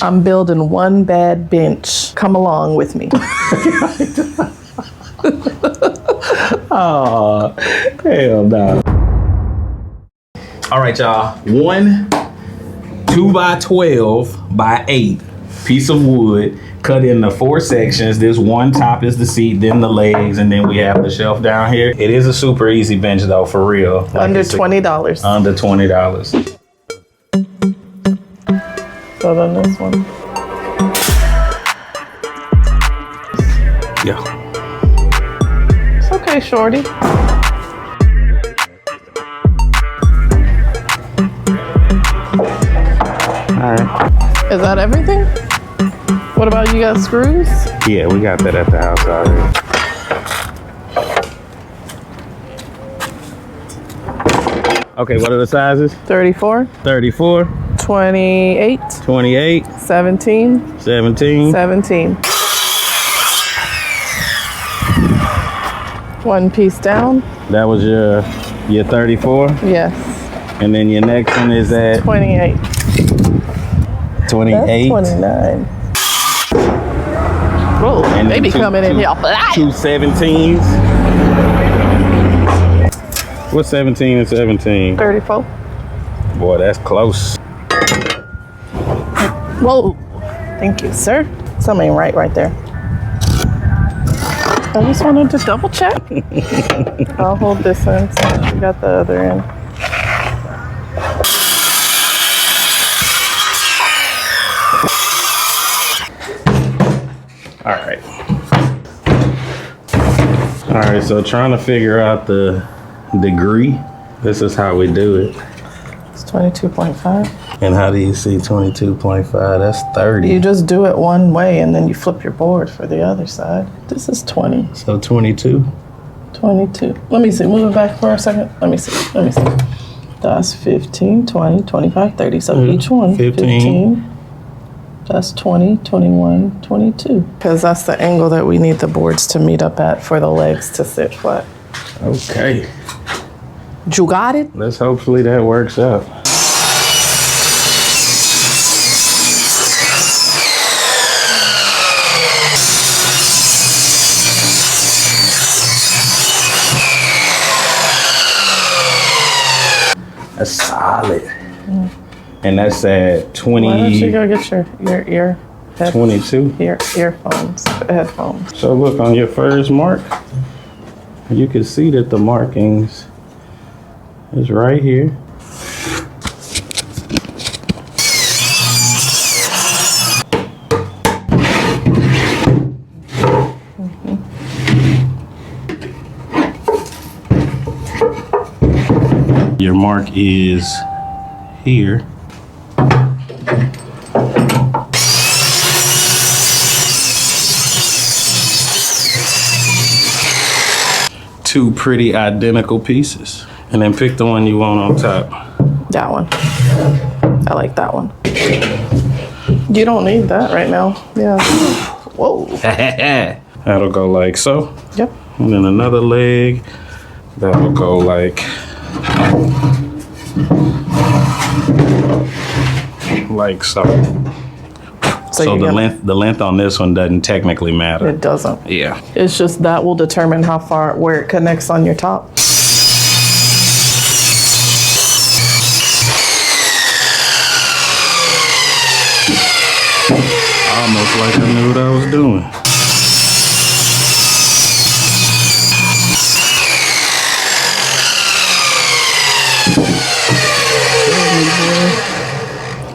I'm building one bad bench. Come along with me. Oh, hell no. All right, y'all. 1 2x12x8 piece of wood cut into 4 sections. This one top is the seat, then the legs, and then we have the shelf down here. It is a super easy bench though, for real. Like under $20. Under $20. So then this one. Yeah. It's okay, shorty. All right. Is that everything? What about you got screws? Yeah, we got that at the house already. Okay, what are the sizes? 34, 34, 28, 28, 17, 17. 17. One piece down. That was your 34? Yes. And then your next one is at 28. 28. That's 29. Whoa, And they then be coming in here. 2 17s. What's 17 and 17? 34. Boy, that's close. Whoa. Thank you, sir. Something ain't right there. I just wanted to double check. I'll hold this end so we got the other end. All right. All right, so trying to figure out the degree. This is how we do it. It's 22.5. And how do you see 22.5? That's 30. You just do it one way and then you flip your board for the other side. This is 20. So 22. 22. Let me see. Move it back for a second. Let me see. That's 15, 20, 25, 30. So each one, 15. That's 20, 21, 22. Because that's the angle that we need the boards to meet up at for the legs to sit flat. Okay. You got it? Let's hopefully that works out. That's solid. And that's at 20. Why don't you go get your ear 22. headphones. So look, on your first mark, you can see that the markings is right here. Your mark is here. Two pretty identical pieces. And then pick the one you want on top. That one. I like that one. You don't need that right now. Yeah. Whoa. That'll go like so. Yep. And then another leg. That'll go like so. So the length on this one doesn't technically matter. It doesn't. Yeah. It's just that will determine how far, where it connects on your top. Almost like I knew what I was doing.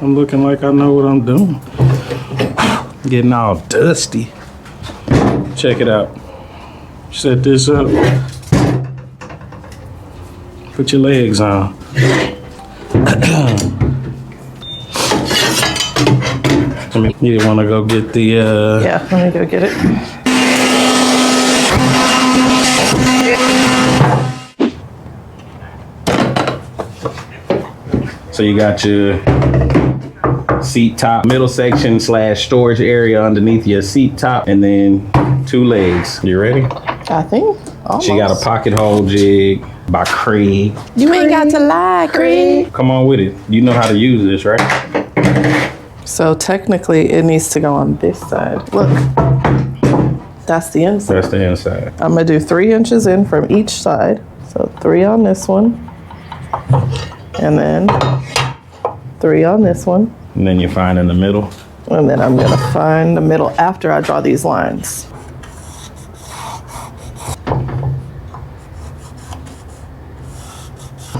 I'm looking like I know what I'm doing. Getting all dusty. Check it out. Set this up. Put your legs on. You didn't want to go get the Yeah, let me go get it. So you got your seat top, middle section / storage area underneath your seat top, and then 2 legs. You ready? I think. Almost. She got a pocket hole jig by Craig. You ain't got to lie, Craig. Come on with it. You know how to use this, right? So technically it needs to go on this side. Look, that's the inside. That's the inside. I'm gonna do 3 inches in from each side. So 3 on this one, and then 3 on this one. And then you find in the middle. And then I'm gonna find the middle after I draw these lines.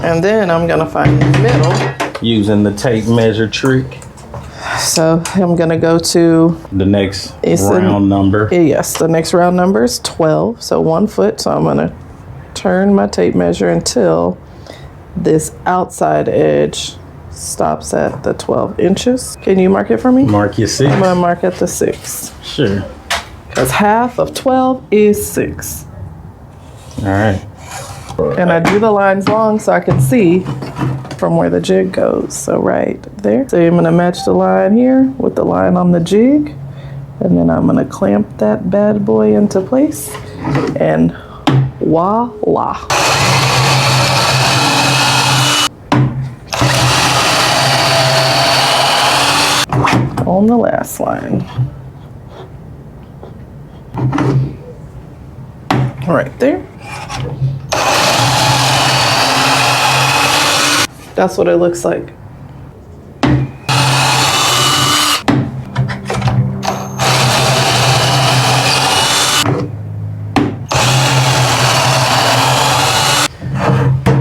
And then I'm gonna find the middle. Using the tape measure trick. So I'm gonna go to the next round number. Yes, the next round number is 12, so 1 foot. So I'm gonna turn my tape measure until this outside edge stops at the 12 inches. Can you mark it for me? Mark your 6. I'm gonna mark at the 6. Sure. Because half of 12 is 6. All right. And I do the lines long so I can see from where the jig goes. So right there. So I'm gonna match the line here with the line on the jig. And then I'm gonna clamp that bad boy into place. And voila. On the last line. Right there. That's what it looks like.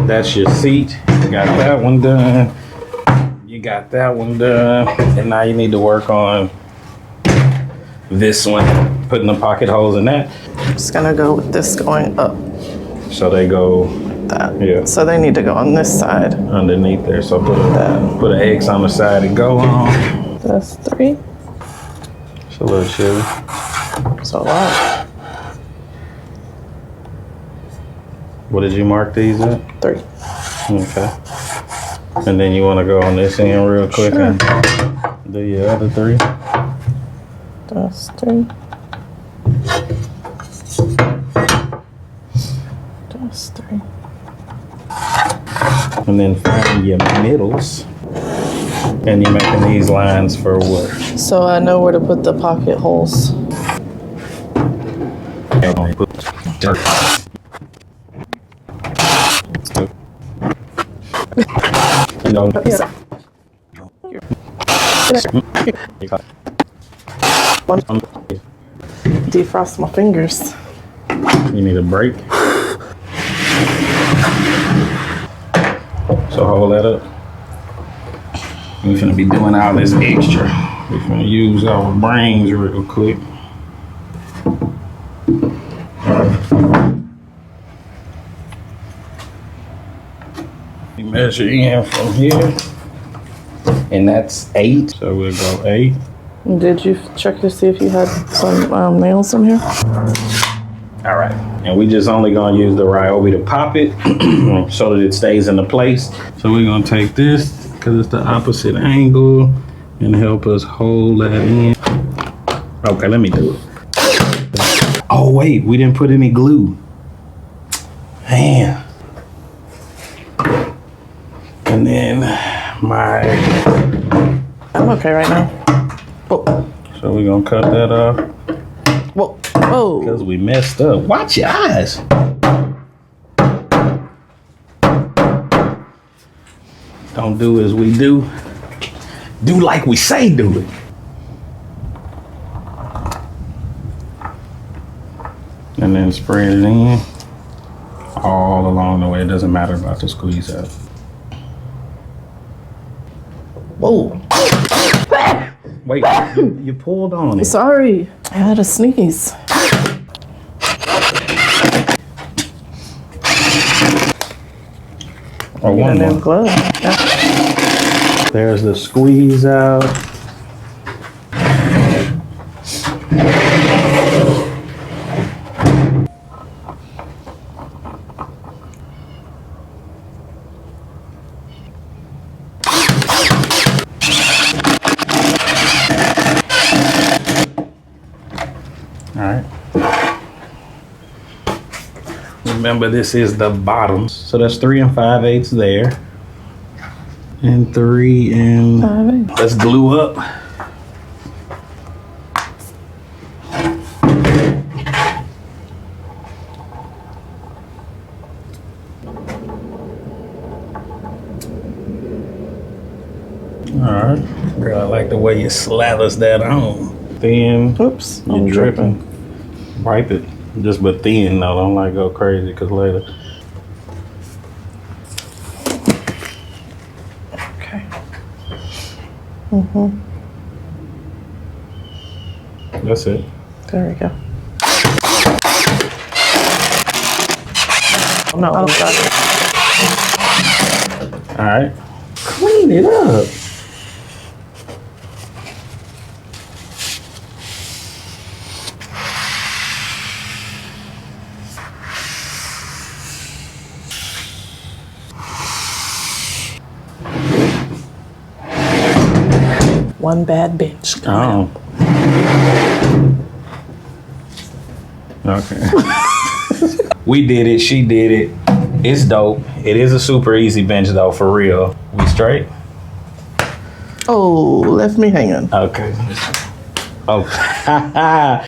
That's your seat. You got that one done. You got that one done. And now you need to work on this one. Putting the pocket holes in that. I'm just gonna go with this going up. So they go That. Yeah. So they need to go on this side. underneath there. So put an X on the side to go on. That's 3. It's a little chilly. So a lot. What did you mark these at? 3. Okay. And then you want to go on this end real quick Sure. and do your other 3. That's 3. That's 3. And then find your middles. And you're making these lines for what? So I know where to put the pocket holes. Defrost my fingers. You need a break. So hold that up. We're gonna be doing all this extra. We're gonna use our brains real quick. We measure in from here, and that's 8. So we'll go 8. Did you check to see if you had some nails in here? All right, and we just only gonna use the Ryobi to pop it so that it stays into place. So we're gonna take this because it's the opposite angle and help us hold that in. Okay, let me do it. Oh wait, we didn't put any glue. Man. And then I'm okay right now. Whoa. So we're gonna cut that off. Whoa. Whoa. Because we messed up. Watch your eyes. Don't do as we do. Do like we say do it. And then spread it in all along the way. It doesn't matter about the squeeze out. Whoa. Wait, you pulled on it. Sorry. I had a sneeze. Or Get a one new more. glove. Yeah. There's the squeeze out. All right. Remember, this is the bottom. So that's 3 5/8 there. And 3 and 5/8. let's glue up. the way it slathers that on. Thin. Oops, You're I'm dripping. dripping. Wipe it. Just but thin though. Don't like go crazy because later. Okay. That's it. There we go. No, I don't got it. All right. Clean it up. One bad bench. Oh. Okay. We did it. She did it. It's dope. It is a super easy bench though, for real. We straight? Oh, left me hanging. Okay. Oh.